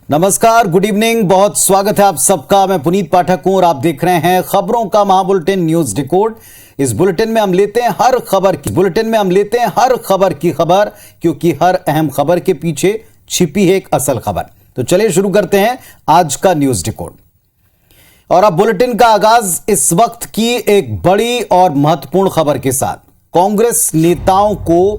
नमस्कार, good evening. बहुत स्वागत है आप सबका। मैं पुनीत पाठक हूं और आप देख रहे हैं खबरों का महाबुलेटिन न्यूज डिकोड। इस बुलेटिन में हम लेते हैं हर खबर की खबर, क्योंकि हर अहम खबर के पीछे छिपी है एक असल खबर। तो चलिए शुरू करते हैं आज का न्यूज डिकोड। और अब बुलेटिन का आगाज इस वक्त की एक बड़ी और महत्वपूर्ण खबर के साथ। कांग्रेस नेताओं को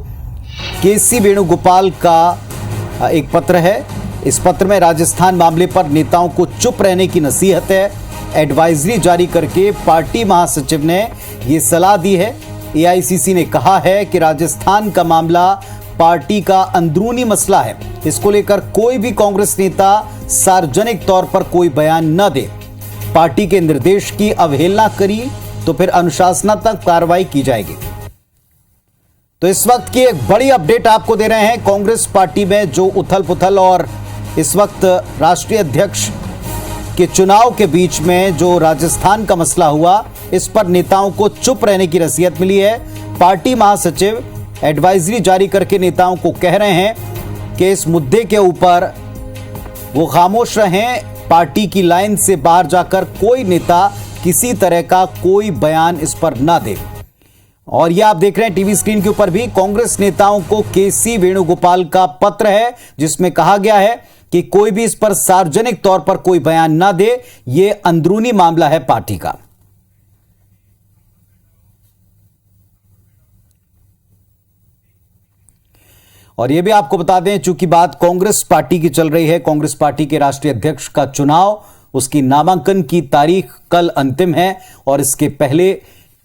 केसी वेणुगोपाल का एक पत्र है। इस पत्र में राजस्थान मामले पर नेताओं को चुप रहने की नसीहत है। एडवाइजरी जारी करके पार्टी महासचिव ने यह सलाह दी है। एआईसीसी ने कहा है कि राजस्थान का मामला पार्टी का अंदरूनी मसला है। इसको लेकर कोई भी कांग्रेस नेता सार्वजनिक तौर पर कोई बयान न दे। पार्टी के निर्देश की अवहेलना करी तो फिर अनुशासनात्मक कार्रवाई की जाएगी। तो इस वक्त की एक बड़ी अपडेट आपको दे रहे हैं। कांग्रेस पार्टी में जो उथल पुथल और इस वक्त राष्ट्रीय अध्यक्ष के चुनाव के बीच में जो राजस्थान का मसला हुआ, इस पर नेताओं को चुप रहने की नसीहत मिली है। पार्टी महासचिव एडवाइजरी जारी करके नेताओं को कह रहे हैं कि इस मुद्दे के ऊपर वो खामोश रहें। पार्टी की लाइन से बाहर जाकर कोई नेता किसी तरह का कोई बयान इस पर ना दे। और यह आप देख रहे हैं टीवी स्क्रीन के ऊपर भी कांग्रेस नेताओं को केसी वेणुगोपाल का पत्र है, जिसमें कहा गया है कि कोई भी इस पर सार्वजनिक तौर पर कोई बयान ना दे। यह अंदरूनी मामला है पार्टी का। और यह भी आपको बता दें, चूंकि बात कांग्रेस पार्टी की चल रही है, कांग्रेस पार्टी के राष्ट्रीय अध्यक्ष का चुनाव, उसकी नामांकन की तारीख कल अंतिम है। और इसके पहले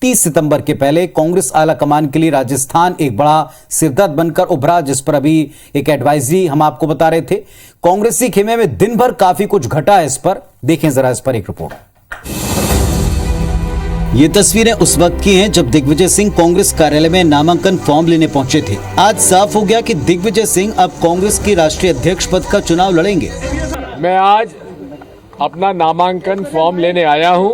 30 सितंबर के पहले कांग्रेस आला कमान के लिए राजस्थान एक बड़ा सिरदर्द बनकर उभरा, जिस पर अभी एक एडवाइजरी हम आपको बता रहे थे। कांग्रेसी खेमे में दिन भर काफी कुछ घटा है। इस पर देखें जरा, इस पर एक रिपोर्ट। ये तस्वीरें उस वक्त की हैं जब दिग्विजय सिंह कांग्रेस कार्यालय में नामांकन फॉर्म लेने पहुंचे थे। आज साफ हो गया कि दिग्विजय सिंह अब कांग्रेस की राष्ट्रीय अध्यक्ष पद का चुनाव लड़ेंगे। मैं आज अपना नामांकन फॉर्म लेने आया हूं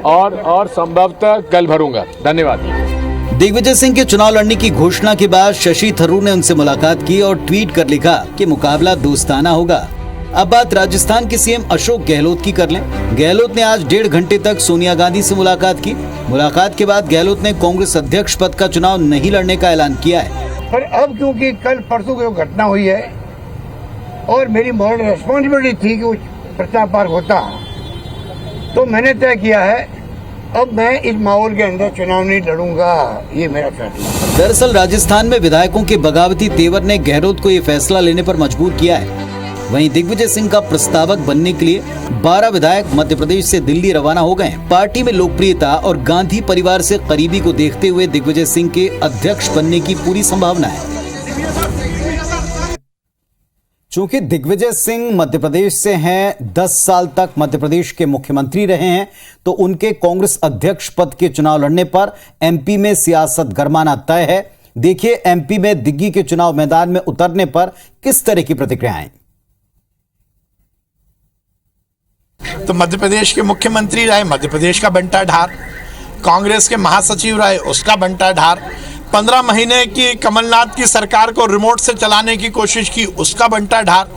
और संभवतः कल भरूंगा। धन्यवाद। दिग्विजय सिंह के चुनाव लड़ने की घोषणा के बाद शशि थरूर ने उनसे मुलाकात की और ट्वीट कर लिखा कि मुकाबला दोस्ताना होगा। अब बात राजस्थान के सीएम अशोक गहलोत की कर लें। गहलोत ने आज 1.5 घंटे तक सोनिया गांधी से मुलाकात की। मुलाकात के बाद गहलोत ने कांग्रेस अध्यक्ष पद का चुनाव नहीं लड़ने का ऐलान किया है। पर अब क्योंकि कल परसों की घटना हुई है और मेरी मॉरल रेस्पॉन्सिबिलिटी थी कि वो प्रचार पार्क होता, तो मैंने तय किया है अब मैं इस माहौल के अंदर चुनाव नहीं लड़ूंगा। ये मेरा फैसला। दरअसल राजस्थान में विधायकों के बगावती तेवर ने गहलोत को ये फैसला लेने पर मजबूर किया है। वहीं दिग्विजय सिंह का प्रस्तावक बनने के लिए 12 विधायक मध्य प्रदेश से दिल्ली रवाना हो गए। पार्टी में लोकप्रियता और गांधी परिवार से करीबी को देखते हुए दिग्विजय सिंह के अध्यक्ष बनने की पूरी संभावना है। चूंकि दिग्विजय सिंह मध्य प्रदेश से हैं, 10 साल तक मध्य प्रदेश के मुख्यमंत्री रहे हैं, तो उनके कांग्रेस अध्यक्ष पद के चुनाव लड़ने पर एमपी में सियासत गरमाना तय है। देखिए एमपी में दिग्गी के चुनाव मैदान में उतरने पर किस तरह की प्रतिक्रियाएं। तो मध्य प्रदेश के मुख्यमंत्री रहे, मध्य प्रदेश का बंटा ढार, कांग्रेस के महासचिव रहे, उसका बंटा ढार, 15 महीने की कमलनाथ की सरकार को रिमोट से चलाने की कोशिश की, उसका बंटा ढार।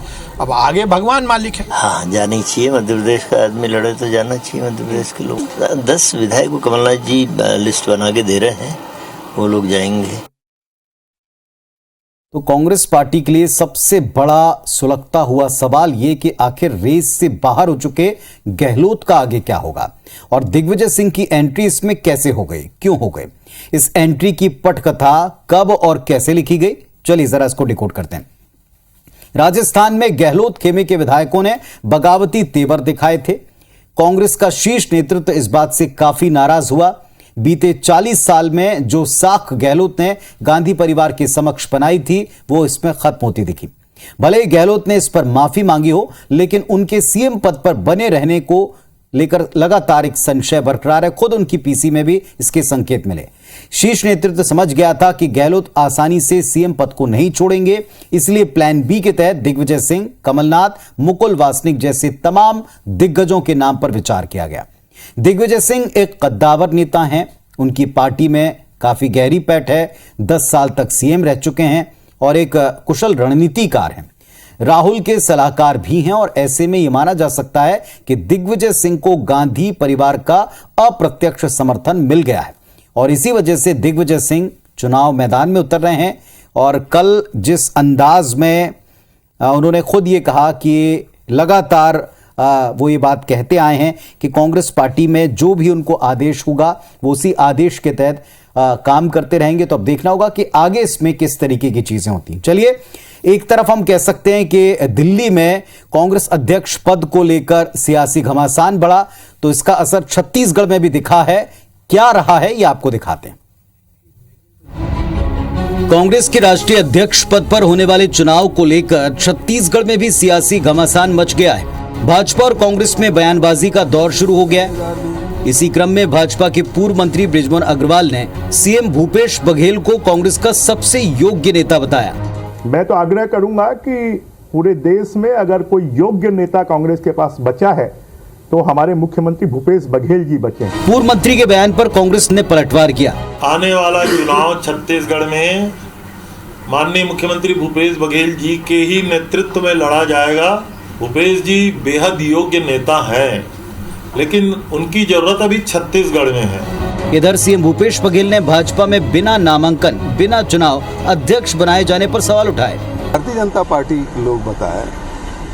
अब आगे भगवान मालिक है। हाँ, जानी चाहिए। मध्य प्रदेश का आदमी लड़े तो जाना चाहिए। मध्य प्रदेश के लोग 10 विधायक को कमलनाथ जी लिस्ट बना के दे रहे हैं, वो लोग जाएंगे। तो कांग्रेस पार्टी के लिए सबसे बड़ा सुलगता हुआ सवाल ये कि आखिर रेस से बाहर हो चुके गहलोत का आगे क्या होगा और दिग्विजय सिंह की एंट्री इसमें कैसे हो गई, क्यों हो गई। इस एंट्री की पटकथा कब और कैसे लिखी गई, चलिए जरा इसको डिकोड करते हैं। राजस्थान में गहलोत खेमे के विधायकों ने बगावती तेवर दिखाए थे। कांग्रेस का शीर्ष नेतृत्व इस बात से काफी नाराज हुआ। बीते 40 साल में जो साख गहलोत ने गांधी परिवार के समक्ष बनाई थी, वो इसमें खत्म होती दिखी। भले ही गहलोत ने इस पर माफी मांगी हो, लेकिन उनके सीएम पद पर बने रहने को लेकर लगातार एक संशय बरकरार है। खुद उनकी पीसी में भी इसके संकेत मिले। शीर्ष नेतृत्व समझ गया था कि गहलोत आसानी से सीएम पद को नहीं छोड़ेंगे, इसलिए प्लान बी के तहत दिग्विजय सिंह, कमलनाथ, मुकुल वासनिक जैसे तमाम दिग्गजों के नाम पर विचार किया गया। दिग्विजय सिंह एक कद्दावर नेता हैं। उनकी पार्टी में काफी गहरी पैठ है। 10 साल तक सीएम रह चुके हैं और एक कुशल रणनीतिकार हैं। राहुल के सलाहकार भी हैं और ऐसे में यह माना जा सकता है कि दिग्विजय सिंह को गांधी परिवार का अप्रत्यक्ष समर्थन मिल गया है और इसी वजह से दिग्विजय सिंह चुनाव मैदान में उतर रहे हैं। और कल जिस अंदाज में उन्होंने खुद ये कहा कि लगातार वो ये बात कहते आए हैं कि कांग्रेस पार्टी में जो भी उनको आदेश होगा वो उसी आदेश के तहत काम करते रहेंगे। तो अब देखना होगा कि आगे इसमें किस तरीके की चीजें होती हैं। चलिए, एक तरफ हम कह सकते हैं कि दिल्ली में कांग्रेस अध्यक्ष पद को लेकर सियासी घमासान बढ़ा, तो इसका असर छत्तीसगढ़ में भी दिखा है। क्या रहा है ये आपको दिखाते हैं। कांग्रेस के राष्ट्रीय अध्यक्ष पद पर होने वाले चुनाव को लेकर छत्तीसगढ़ में भी सियासी घमासान मच गया है। भाजपा और कांग्रेस में बयानबाजी का दौर शुरू हो गया है। इसी क्रम में भाजपा के पूर्व मंत्री बृजमोहन अग्रवाल ने सीएम भूपेश बघेल को कांग्रेस का सबसे योग्य नेता बताया। मैं तो आग्रह करूंगा कि पूरे देश में अगर कोई योग्य नेता कांग्रेस के पास बचा है तो हमारे मुख्यमंत्री भूपेश बघेल जी बचे हैं। पूर्व मंत्री के बयान पर कांग्रेस ने पलटवार किया। आने वाला चुनाव छत्तीसगढ़ में माननीय मुख्यमंत्री भूपेश बघेल जी के ही नेतृत्व में लड़ा जाएगा। भूपेश जी बेहद योग्य नेता हैं, लेकिन उनकी जरूरत अभी छत्तीसगढ़ में है। इधर सीएम भूपेश बघेल ने भाजपा में बिना नामांकन, बिना चुनाव अध्यक्ष बनाए जाने पर सवाल उठाए। भारतीय जनता पार्टी के लोग बताए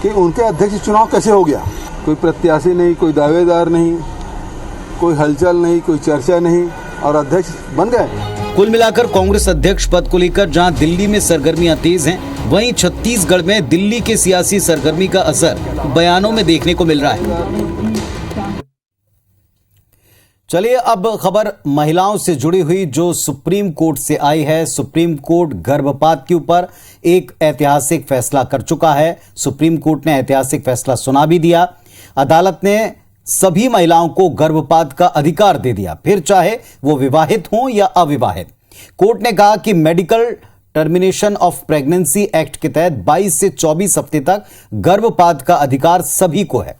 कि उनके अध्यक्ष चुनाव कैसे हो गया। कोई प्रत्याशी नहीं, कोई दावेदार नहीं, कोई हलचल नहीं, कोई चर्चा नहीं और अध्यक्ष बन गए। कुल मिलाकर कांग्रेस अध्यक्ष पद को लेकर जहां दिल्ली में सरगर्मियां तेज हैं, वहीं छत्तीसगढ़ में दिल्ली के सियासी सरगर्मी का असर बयानों में देखने को मिल रहा है। चलिए, अब खबर महिलाओं से जुड़ी हुई जो सुप्रीम कोर्ट से आई है। सुप्रीम कोर्ट गर्भपात के ऊपर एक ऐतिहासिक फैसला कर चुका है। सुप्रीम कोर्ट ने ऐतिहासिक फैसला सुना भी दिया। अदालत ने सभी महिलाओं को गर्भपात का अधिकार दे दिया, फिर चाहे वो विवाहित हों या अविवाहित। कोर्ट ने कहा कि medical termination of pregnancy act के तहत 22 से 24 हफ्ते तक गर्भपात का अधिकार सभी को है।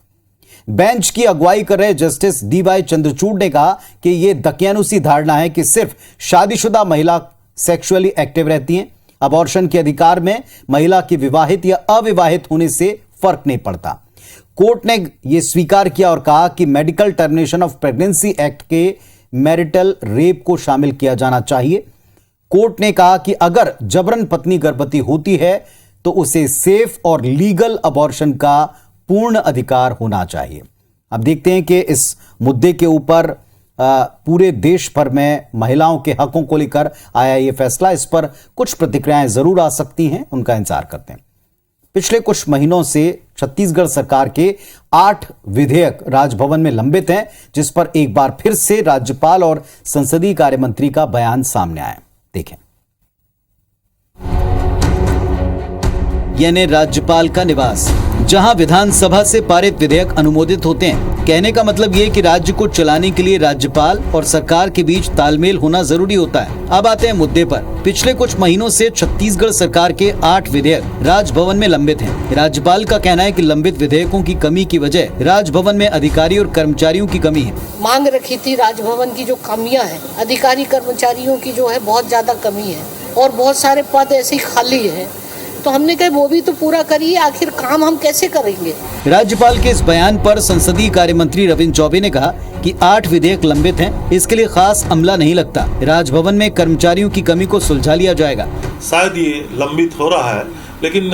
बेंच की अगुवाई कर रहे जस्टिस डीवाई चंद्रचूड़ ने कहा कि यह दकियानुसी धारणा है कि सिर्फ शादीशुदा महिला सेक्सुअली एक्टिव रहती हैं। अबॉर्शन के अधिकार में महिला के विवाहित या अविवाहित होने से फर्क नहीं पड़ता। कोर्ट ने यह स्वीकार किया और कहा कि medical termination of pregnancy act के मैरिटल रेप को शामिल किया जाना चाहिए। कोर्ट ने कहा कि अगर जबरन पत्नी गर्भवती होती है तो उसे सेफ और लीगल अबॉर्शन का पूर्ण अधिकार होना चाहिए। अब देखते हैं कि इस मुद्दे के ऊपर पूरे देश भर में महिलाओं के हकों को लेकर आया यह फैसला। इस पर कुछ प्रतिक्रियाएं जरूर आ सकती हैं, उनका इंतजार करते हैं। पिछले कुछ महीनों से छत्तीसगढ़ सरकार के 8 विधेयक राजभवन में लंबित हैं, जिस पर एक बार फिर से राज्यपाल और संसदीय कार्य मंत्री का बयान सामने आया। देखें, यानी राज्यपाल का निवास, जहां विधानसभा से पारित विधेयक अनुमोदित होते हैं। कहने का मतलब ये कि राज्य को चलाने के लिए राज्यपाल और सरकार के बीच तालमेल होना जरूरी होता है। अब आते हैं मुद्दे पर। पिछले कुछ महीनों से छत्तीसगढ़ सरकार के 8 विधेयक राजभवन में लंबित हैं। राज्यपाल का कहना है कि लंबित विधेयकों की कमी की वजह राजभवन में अधिकारी और कर्मचारियों की कमी है। मांग रखी थी राजभवन की जो कमियां हैं, अधिकारी कर्मचारियों की जो है बहुत ज्यादा कमी है और बहुत सारे पद ऐसे ही खाली है, तो हमने कहा वो भी तो पूरा करिए, आखिर काम हम कैसे करेंगे। राज्यपाल के इस बयान पर संसदीय कार्य मंत्री रविंद्र चौबे ने कहा कि 8 विधेयक लंबित हैं, इसके लिए खास अमला नहीं लगता। राजभवन में कर्मचारियों की कमी को सुलझा लिया जाएगा। शायद ये लंबित हो रहा है, लेकिन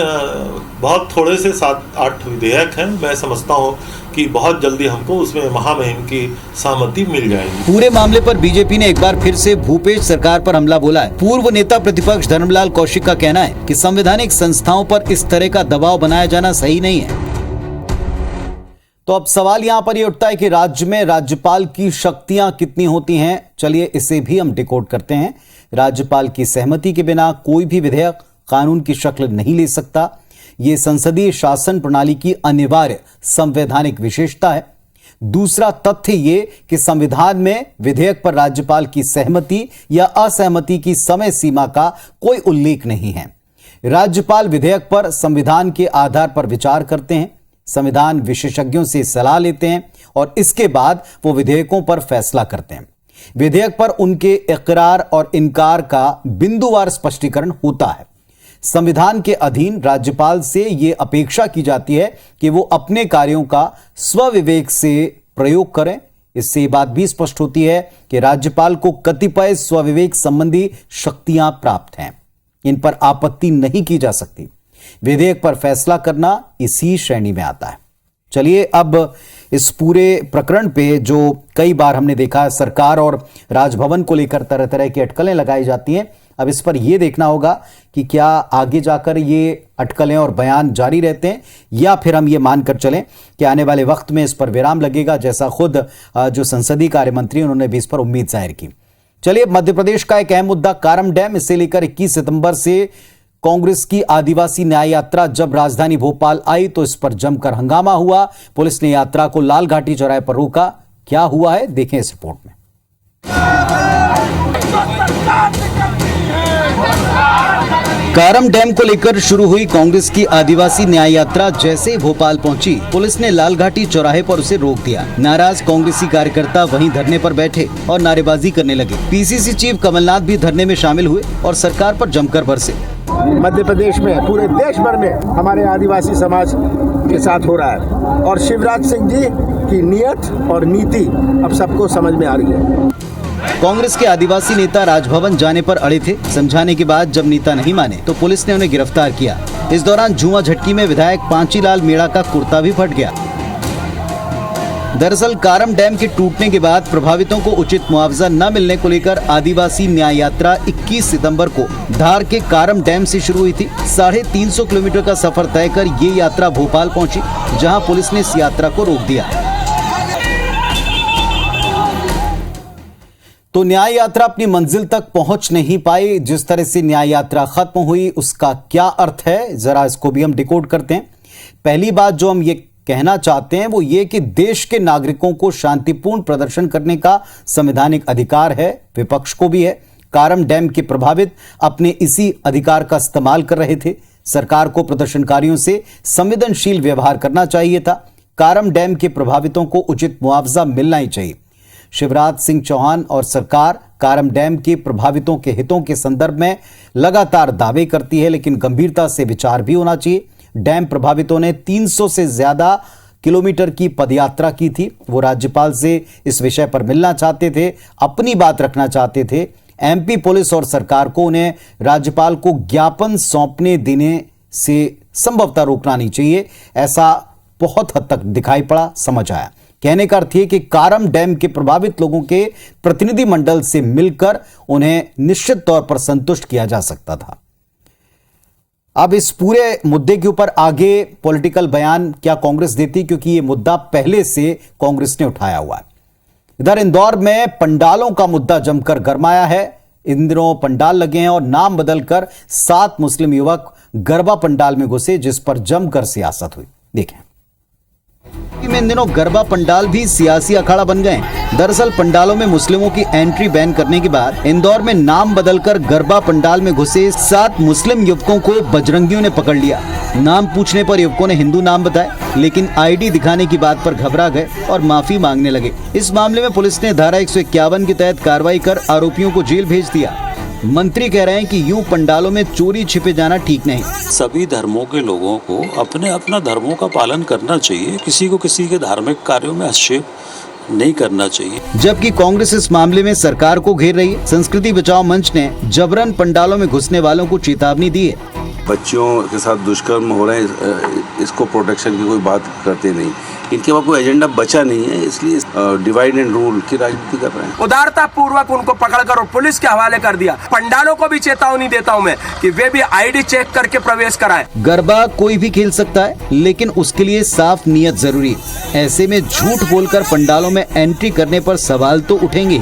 बहुत थोड़े से 7-8 विधेयक हैं। मैं समझता हूँ कि बहुत जल्दी हमको उसमें महामहिम की सहमति मिल जाएगी। पूरे मामले पर बीजेपी ने एक बार फिर से भूपेश सरकार पर हमला बोला है। पूर्व नेता प्रतिपक्ष धर्मलाल कौशिक का कहना है कि संवैधानिक संस्थाओं पर इस तरह का दबाव बनाया जाना सही नहीं है। तो अब सवाल यहां पर यह उठता है कि राज्य में राज्यपाल की शक्तियां कितनी होती हैं। चलिए, इसे भी हम डिकोड करते हैं। राज्यपाल की सहमति के बिना कोई भी विधेयक कानून की शक्ल नहीं ले सकता। यह संसदीय शासन प्रणाली की अनिवार्य संवैधानिक विशेषता है। दूसरा तथ्य यह कि संविधान में विधेयक पर राज्यपाल की सहमति या असहमति की समय सीमा का कोई उल्लेख नहीं है। राज्यपाल विधेयक पर संविधान के आधार पर विचार करते हैं, संविधान विशेषज्ञों से सलाह लेते हैं और इसके बाद वो विधेयकों पर फैसला करते हैं। विधेयक पर उनके इकरार और इनकार का बिंदुवार स्पष्टीकरण होता है। संविधान के अधीन राज्यपाल से यह अपेक्षा की जाती है कि वो अपने कार्यों का स्वविवेक से प्रयोग करें। इससे ये बात भी स्पष्ट होती है कि राज्यपाल को कतिपय स्वविवेक संबंधी शक्तियां प्राप्त हैं, इन पर आपत्ति नहीं की जा सकती। विधेयक पर फैसला करना इसी श्रेणी में आता है। चलिए अब इस पूरे प्रकरण पे जो कई बार हमने देखा है सरकार और राजभवन को लेकर तरह तरह की अटकलें लगाई जाती हैं, अब इस पर यह देखना होगा कि क्या आगे जाकर ये अटकलें और बयान जारी रहते हैं या फिर हम ये मानकर चलें कि आने वाले वक्त में इस पर विराम लगेगा, जैसा खुद जो संसदीय कार्य मंत्री उन्होंने भी इस पर उम्मीद जाहिर की। चलिए, मध्य प्रदेश का एक अहम मुद्दा कारम डैम, इसे लेकर 21 सितंबर से कांग्रेस की आदिवासी न्याय यात्रा जब राजधानी भोपाल आई तो इस पर जमकर हंगामा हुआ। पुलिस ने यात्रा को लाल घाटी चौराहे पर रोका। क्या हुआ है, देखें इस रिपोर्ट में। कारम डैम को लेकर शुरू हुई कांग्रेस की आदिवासी न्याय यात्रा जैसे ही भोपाल पहुंची, पुलिस ने लाल घाटी चौराहे पर उसे रोक दिया। नाराज कांग्रेसी कार्यकर्ता वहीं धरने पर बैठे और नारेबाजी करने लगे। पीसीसी चीफ कमलनाथ भी धरने में शामिल हुए और सरकार पर जमकर बरसे। मध्य प्रदेश में, पूरे देश भर में हमारे आदिवासी समाज के साथ हो रहा है और शिवराज सिंह जी की नीयत और नीति अब सबको समझ में आ रही है। कांग्रेस के आदिवासी नेता राजभवन जाने पर अड़े थे। समझाने के बाद जब नेता नहीं माने तो पुलिस ने उन्हें गिरफ्तार किया। इस दौरान झुमा झटकी में विधायक पांचीलाल मेड़ा का कुर्ता भी फट गया। दरअसल कारम डैम के टूटने के बाद प्रभावितों को उचित मुआवजा न मिलने को लेकर आदिवासी न्याय यात्रा 21 सितंबर को धार के कारम डैम से शुरू हुई थी। 350 किलोमीटर का सफर तय कर ये यात्रा भोपाल पहुंची, जहां पुलिस ने इस यात्रा को रोक दिया। तो न्याय यात्रा अपनी मंजिल तक पहुंच नहीं पाई। जिस तरह से न्याय यात्रा खत्म हुई उसका क्या अर्थ है, जरा इसको भी हम डिकोड करते हैं। पहली बात जो हम ये कहना चाहते हैं वो ये कि देश के नागरिकों को शांतिपूर्ण प्रदर्शन करने का संवैधानिक अधिकार है, विपक्ष को भी है। कारम डैम के प्रभावित अपने इसी अधिकार का इस्तेमाल कर रहे थे। सरकार को प्रदर्शनकारियों से संवेदनशील व्यवहार करना चाहिए था। कारम डैम के प्रभावितों को उचित मुआवजा मिलना ही चाहिए। शिवराज सिंह चौहान और सरकार कारम डैम के प्रभावितों के हितों के संदर्भ में लगातार दावे करती है, लेकिन गंभीरता से विचार भी होना चाहिए। डैम प्रभावितों ने 300 से ज्यादा किलोमीटर की पदयात्रा की थी। वो राज्यपाल से इस विषय पर मिलना चाहते थे, अपनी बात रखना चाहते थे। एमपी पुलिस और सरकार को उन्हें राज्यपाल को ज्ञापन सौंपने देने से संभवतः रोकना नहीं चाहिए, ऐसा बहुत हद तक दिखाई पड़ा, समझ आया। कहने का अर्थ है कि कारम डैम के प्रभावित लोगों के प्रतिनिधि मंडल से मिलकर उन्हें निश्चित तौर पर संतुष्ट किया जा सकता था। अब इस पूरे मुद्दे के ऊपर आगे पॉलिटिकल बयान क्या कांग्रेस देती, क्योंकि यह मुद्दा पहले से कांग्रेस ने उठाया हुआ है। इधर इंदौर में पंडालों का मुद्दा जमकर गरमाया है। इन दिनों पंडाल लगे हैं और नाम बदलकर 7 मुस्लिम युवक गरबा पंडाल में घुसे, जिस पर जमकर सियासत हुई। देखें, इन दिनों गरबा पंडाल भी सियासी अखाड़ा बन गए। दरअसल पंडालों में मुस्लिमों की एंट्री बैन करने के बाद इंदौर में नाम बदलकर गरबा पंडाल में घुसे 7 मुस्लिम युवकों को बजरंगियों ने पकड़ लिया। नाम पूछने पर युवकों ने हिंदू नाम बताए, लेकिन आईडी दिखाने की बात पर घबरा गए और माफी मांगने लगे। इस मामले में पुलिस ने धारा 151 के तहत कार्रवाई कर आरोपियों को जेल भेज दिया। मंत्री कह रहे हैं कि यूं पंडालों में चोरी छिपे जाना ठीक नहीं। सभी धर्मों के लोगों को अपने अपना धर्मों का पालन करना चाहिए, किसी को किसी के धार्मिक कार्यों में हस्तक्षेप नहीं करना चाहिए। जबकि कांग्रेस इस मामले में सरकार को घेर रही है। संस्कृति बचाओ मंच ने जबरन पंडालों में घुसने वालों को चेतावनी दी है। बच्चियों के साथ दुष्कर्म हो रहे हैं, इसको प्रोटेक्शन की कोई बात करते नहीं। इनके पास कोई एजेंडा बचा नहीं है, इसलिए डिवाइड एंड रूल की राजनीति कर रहे हैं। उदारता पूर्वक उनको पकड़कर और पुलिस के हवाले कर दिया। पंडालों को भी चेतावनी देता हूं मैं कि वे भी आईडी चेक करके प्रवेश कराएं। गरबा कोई भी खेल सकता है, लेकिन उसके लिए साफ नियत जरूरी है। ऐसे में झूठ बोलकर पंडालों में एंट्री करने पर सवाल तो उठेंगे।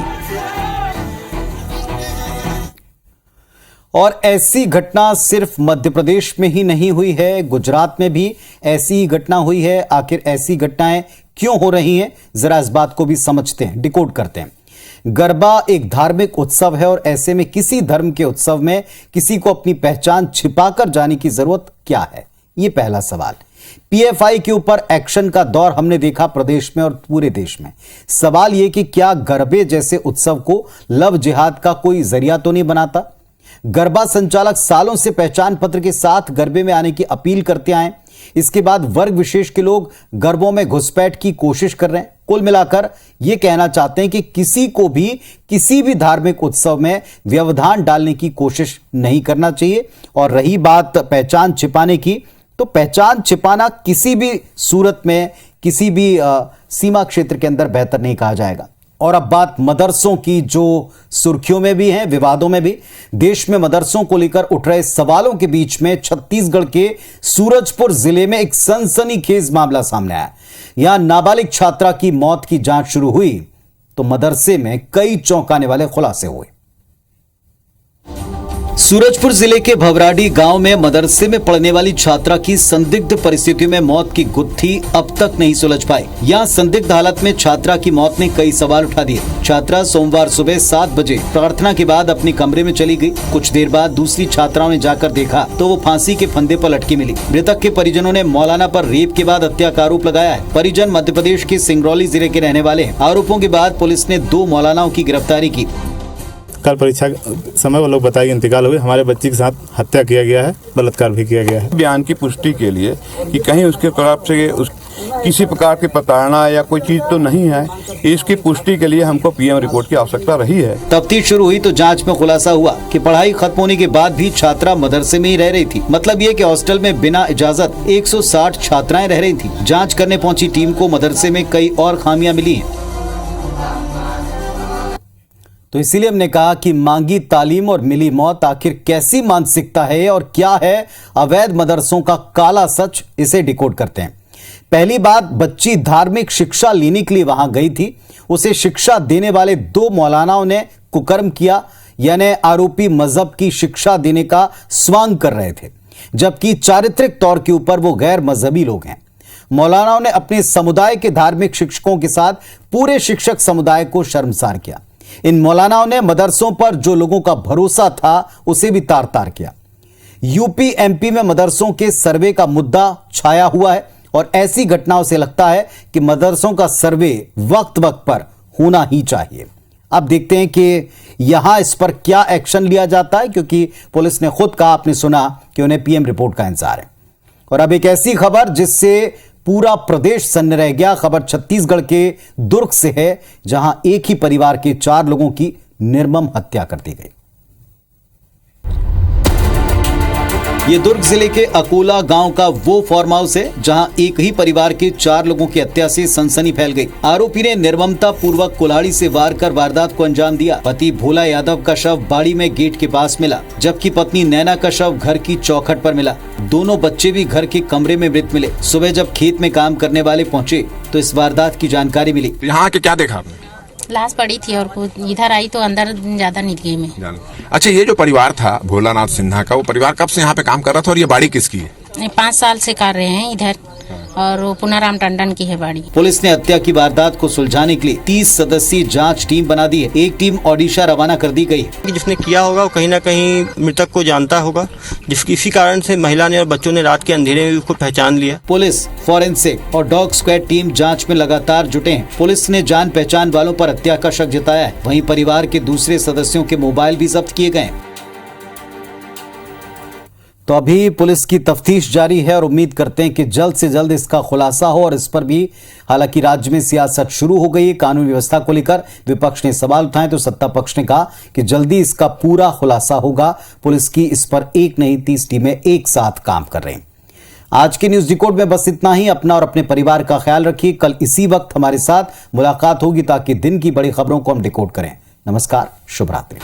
और ऐसी घटना सिर्फ मध्य प्रदेश में ही नहीं हुई है, गुजरात में भी ऐसी ही घटना हुई है। आखिर ऐसी घटनाएं क्यों हो रही हैं, जरा इस बात को भी समझते हैं, डिकोड करते हैं। गरबा एक धार्मिक उत्सव है और ऐसे में किसी धर्म के उत्सव में किसी को अपनी पहचान छिपाकर जाने की जरूरत क्या है, ये पहला सवाल। पीएफआई के ऊपर एक्शन का दौर हमने देखा प्रदेश में और पूरे देश में। सवाल यह कि क्या गरबे जैसे उत्सव को लव जिहाद का कोई जरिया तो नहीं बनाता। गरबा संचालक सालों से पहचान पत्र के साथ गरबे में आने की अपील करते आए। इसके बाद वर्ग विशेष के लोग गरबों में घुसपैठ की कोशिश कर रहे हैं। कुल मिलाकर यह कहना चाहते हैं कि किसी को भी किसी भी धार्मिक उत्सव में व्यवधान डालने की कोशिश नहीं करना चाहिए। और रही बात पहचान छिपाने की, तो पहचान छिपाना किसी भी सूरत में किसी भी सीमा क्षेत्र के अंदर बेहतर नहीं कहा जाएगा। और अब बात मदरसों की, जो सुर्खियों में भी है, विवादों में भी। देश में मदरसों को लेकर उठ रहे सवालों के बीच में छत्तीसगढ़ के सूरजपुर जिले में एक सनसनीखेज मामला सामने आया। यहां नाबालिग छात्रा की मौत की जांच शुरू हुई तो मदरसे में कई चौंकाने वाले खुलासे हुए। सूरजपुर जिले के भवराडी गांव में मदरसे में पढ़ने वाली छात्रा की संदिग्ध परिस्थितियों में मौत की गुत्थी अब तक नहीं सुलझ पाई। यहां संदिग्ध हालत में छात्रा की मौत ने कई सवाल उठा दिए। छात्रा सोमवार सुबह 7 बजे प्रार्थना के बाद अपने कमरे में चली गई। कुछ देर बाद दूसरी छात्राओं ने जाकर देखा तो वो फांसी के फंदे पर लटकी मिली। मृतक के परिजनों ने मौलाना पर रेप के बाद हत्या का आरोप लगाया है। परिजन मध्य प्रदेश के सिंगरौली जिले के रहने वाले हैं। आरोपों के बाद पुलिस ने 2 मौलानाओं की गिरफ्तारी की। कल परीक्षा समय वो लोग बताए इंतकाल हुए। हमारे बच्चे के साथ हत्या किया गया है, बलात्कार भी किया गया है। बयान की पुष्टि के लिए कि कहीं उसके तरफ से किसी प्रकार की प्रताड़ना या कोई चीज तो नहीं है, इसकी पुष्टि के लिए हमको पीएम रिपोर्ट की आवश्यकता रही है। तफ्तीश शुरू हुई तो जांच में खुलासा हुआ कि पढ़ाई खत्म होने के बाद भी छात्रा मदरसे में ही रह रही थी। मतलब ये कि हॉस्टल में बिना इजाजत 160 छात्राएं रह रही थी। जांच करने पहुंची टीम को मदरसे में कई और खामियां मिली हैं। तो इसीलिए हमने कहा कि मांगी तालीम और मिली मौत, आखिर कैसी मानसिकता है और क्या है अवैध मदरसों का काला सच, इसे डिकोड करते हैं। पहली बात, बच्ची धार्मिक शिक्षा लेने के लिए वहां गई थी। उसे शिक्षा देने वाले 2 मौलानाओं ने कुकर्म किया, यानी आरोपी मजहब की शिक्षा देने का स्वांग कर रहे थे, जबकि चारित्रिक तौर के ऊपर वो गैर मजहबी लोग हैं। मौलानाओं ने अपने समुदाय के धार्मिक शिक्षकों के साथ पूरे शिक्षक समुदाय को शर्मसार किया। इन मौलानाओं ने मदरसों पर जो लोगों का भरोसा था उसे भी तार तार किया। यूपी एमपी में मदरसों के सर्वे का मुद्दा छाया हुआ है और ऐसी घटनाओं से लगता है कि मदरसों का सर्वे वक्त वक्त पर होना ही चाहिए। अब देखते हैं कि यहां इस पर क्या एक्शन लिया जाता है, क्योंकि पुलिस ने खुद कहा, आपने सुना कि उन्हें पीएम रिपोर्ट का इंतजार है। और अब एक ऐसी खबर जिससे पूरा प्रदेश सन्न रह गया। खबर छत्तीसगढ़ के दुर्ग से है, जहां एक ही परिवार के 4 लोगों की निर्मम हत्या कर दी गई। ये दुर्ग जिले के अकोला गांव का वो फार्म हाउस है जहां एक ही परिवार के 4 लोगों की हत्या से सनसनी फैल गई। आरोपी ने निर्ममता पूर्वक कुल्हाड़ी से वार कर वारदात को अंजाम दिया। पति भोला यादव का शव बाड़ी में गेट के पास मिला, जबकि पत्नी नैना का शव घर की चौखट पर मिला। दोनों बच्चे भी घर के कमरे में मृत मिले। सुबह जब खेत में काम करने वाले पहुँचे तो इस वारदात की जानकारी मिली। यहाँ के क्या देखा आपने? लाश पड़ी थी और इधर आई तो अंदर ज्यादा नहीं गई मैं। अच्छा, ये जो परिवार था भोलानाथ सिन्हा का, वो परिवार कब से यहाँ पे काम कर रहा था और ये बाड़ी किसकी है? 5 साल से कर रहे हैं इधर, और वो पुनाराम टंडन की है बाड़ी। पुलिस ने हत्या की वारदात को सुलझाने के लिए 30 सदस्यीय जांच टीम बना दी है। एक टीम ओडिशा रवाना कर दी गई। जिसने किया होगा वो कहीं ना कहीं मृतक को जानता होगा, जिसकी इसी कारण से महिला ने और बच्चों ने रात के अंधेरे में उसको पहचान लिया। पुलिस, फॉरेंसिक और डॉग स्क्वाड टीम जांच में लगातार जुटे हैं। पुलिस ने जान पहचान वालों पर हत्या का शक जताया है। वहीं परिवार के दूसरे सदस्यों के मोबाइल भी जब्त किए गए। तो अभी पुलिस की तफ्तीश जारी है और उम्मीद करते हैं कि जल्द से जल्द इसका खुलासा हो। और इस पर भी हालांकि राज्य में सियासत शुरू हो गई है। कानून व्यवस्था को लेकर विपक्ष ने सवाल उठाए तो सत्ता पक्ष ने कहा कि जल्दी इसका पूरा खुलासा होगा। पुलिस की इस पर एक नहीं 30 टीमें एक साथ काम कर रही हैं। आज के न्यूज डिकोड में बस इतना ही। अपना और अपने परिवार का ख्याल रखिए। कल इसी वक्त हमारे साथ मुलाकात होगी ताकि दिन की बड़ी खबरों को हम डिकोड करें। नमस्कार, शुभ रात्रि।